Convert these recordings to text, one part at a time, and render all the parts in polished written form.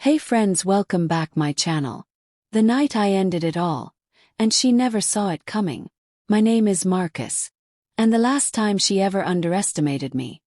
Hey friends, welcome back my channel. The night I ended it all, and she never saw it coming. My name is Marcus. And the last time she ever underestimated me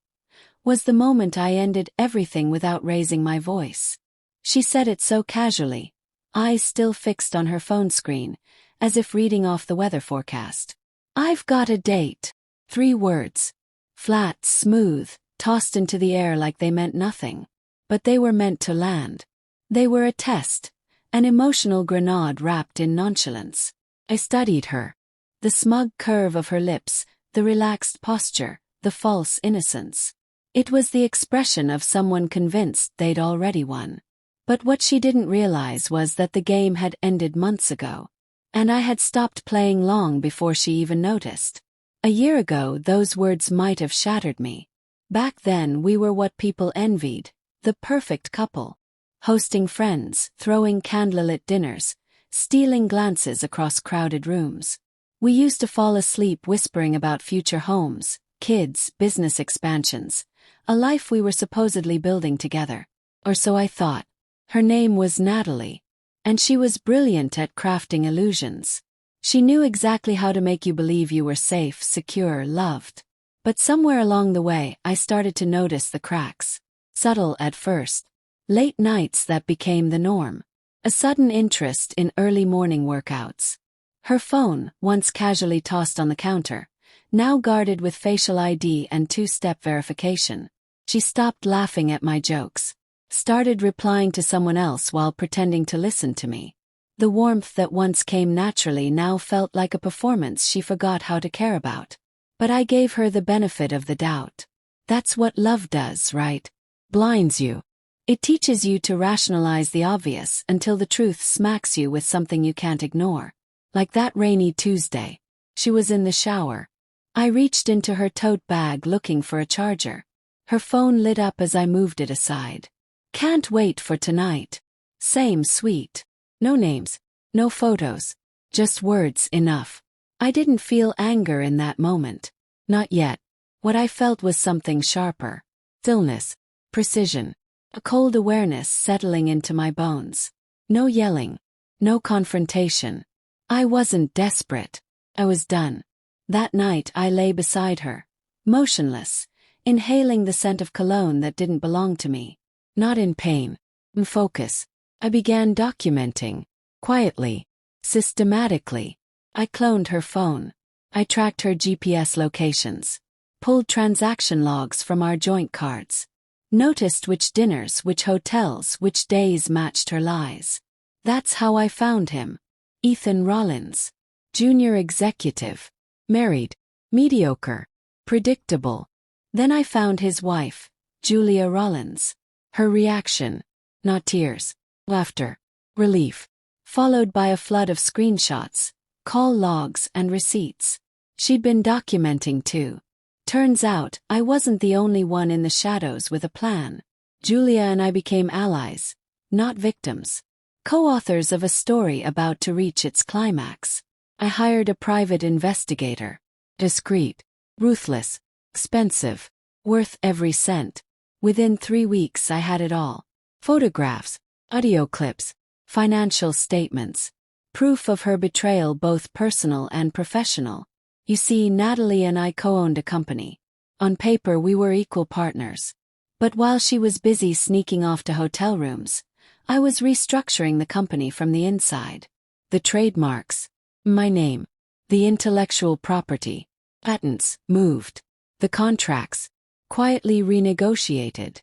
was the moment I ended everything without raising my voice. She said it so casually, eyes still fixed on her phone screen, as if reading off the weather forecast. I've got a date. 3 words. Flat, smooth, tossed into the air like they meant nothing. But they were meant to land. They were a test, an emotional grenade wrapped in nonchalance. I studied her. The smug curve of her lips, the relaxed posture, the false innocence. It was the expression of someone convinced they'd already won. But what she didn't realize was that the game had ended months ago. And I had stopped playing long before she even noticed. A year ago, those words might have shattered me. Back then, we were what people envied, the perfect couple. Hosting friends, throwing candlelit dinners, stealing glances across crowded rooms. We used to fall asleep whispering about future homes, kids, business expansions, a life we were supposedly building together. Or so I thought. Her name was Natalie, and she was brilliant at crafting illusions. She knew exactly how to make you believe you were safe, secure, loved. But somewhere along the way, I started to notice the cracks. Subtle at first. Late nights that became the norm. A sudden interest in early morning workouts. Her phone, once casually tossed on the counter, now guarded with facial ID and 2-step verification. She stopped laughing at my jokes. Started replying to someone else while pretending to listen to me. The warmth that once came naturally now felt like a performance she forgot how to care about. But I gave her the benefit of the doubt. That's what love does, right? Blinds you. It teaches you to rationalize the obvious until the truth smacks you with something you can't ignore. Like that rainy Tuesday. She was in the shower. I reached into her tote bag looking for a charger. Her phone lit up as I moved it aside. Can't wait for tonight. Same sweet. No names. No photos. Just words enough. I didn't feel anger in that moment. Not yet. What I felt was something sharper. Stillness. Precision. A cold awareness settling into my bones. No yelling. No confrontation. I wasn't desperate. I was done. That night I lay beside her. Motionless. Inhaling the scent of cologne that didn't belong to me. Not in pain. In focus. I began documenting. Quietly. Systematically. I cloned her phone. I tracked her GPS locations. Pulled transaction logs from our joint cards. Noticed which dinners, which hotels, which days matched her lies. That's how I found him. Ethan Rollins. Junior executive. Married. Mediocre. Predictable. Then I found his wife, Julia Rollins. Her reaction. Not tears. Laughter. Relief. Followed by a flood of screenshots, call logs and receipts. She'd been documenting too. Turns out, I wasn't the only one in the shadows with a plan. Julia and I became allies, not victims. Co-authors of a story about to reach its climax. I hired a private investigator. Discreet. Ruthless. Expensive. Worth every cent. Within 3 weeks I had it all. Photographs. Audio clips. Financial statements. Proof of her betrayal, both personal and professional. You see, Natalie and I co-owned a company. On paper we were equal partners. But while she was busy sneaking off to hotel rooms, I was restructuring the company from the inside. The trademarks. My name. The intellectual property. Patents. Moved. The contracts. Quietly renegotiated.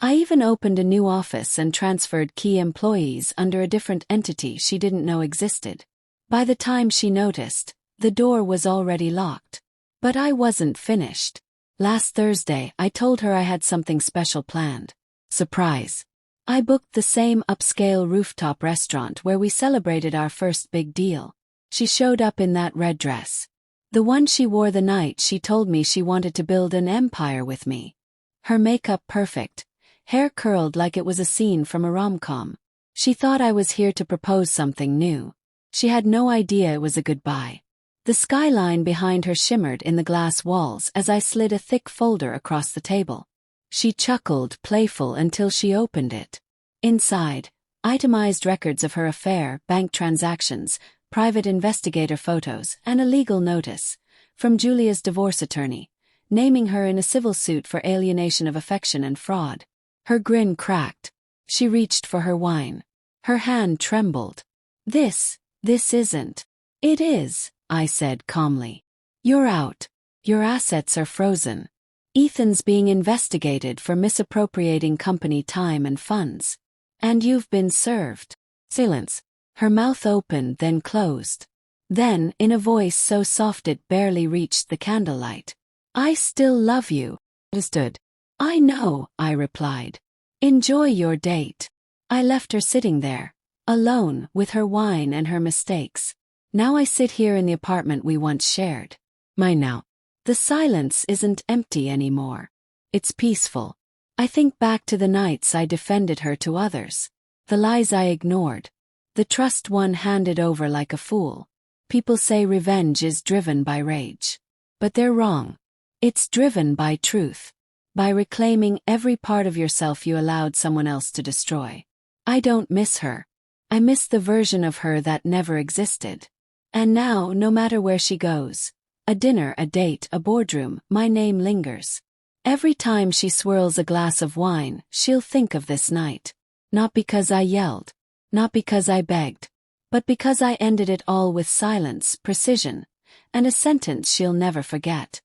I even opened a new office and transferred key employees under a different entity she didn't know existed. By the time she noticed, the door was already locked. But I wasn't finished. Last Thursday, I told her I had something special planned. Surprise. I booked the same upscale rooftop restaurant where we celebrated our first big deal. She showed up in that red dress. The one she wore the night she told me she wanted to build an empire with me. Her makeup perfect. Hair curled like it was a scene from a rom-com. She thought I was here to propose something new. She had no idea it was a goodbye. The skyline behind her shimmered in the glass walls as I slid a thick folder across the table. She chuckled, playful, until she opened it. Inside, Itemized records of her affair, bank transactions, private investigator photos, and a legal notice from Julia's divorce attorney, naming her in a civil suit for alienation of affection and fraud. Her grin cracked. She reached for her wine. Her hand trembled. This isn't. It is, I said calmly. You're out. Your assets are frozen. Ethan's being investigated for misappropriating company time and funds. And you've been served. Silence. Her mouth opened then closed. Then, in a voice so soft it barely reached the candlelight. I still love you. Understood. I know, I replied. Enjoy your date. I left her sitting there, alone with her wine and her mistakes. Now I sit here in the apartment we once shared. Mine now. The silence isn't empty anymore. It's peaceful. I think back to the nights I defended her to others. The lies I ignored. The trust one handed over like a fool. People say revenge is driven by rage. But they're wrong. It's driven by truth. By reclaiming every part of yourself you allowed someone else to destroy. I don't miss her. I miss the version of her that never existed. And now, no matter where she goes, a dinner, a date, a boardroom, my name lingers. Every time she swirls a glass of wine, she'll think of this night. Not because I yelled. Not because I begged. But because I ended it all with silence, precision, and a sentence she'll never forget.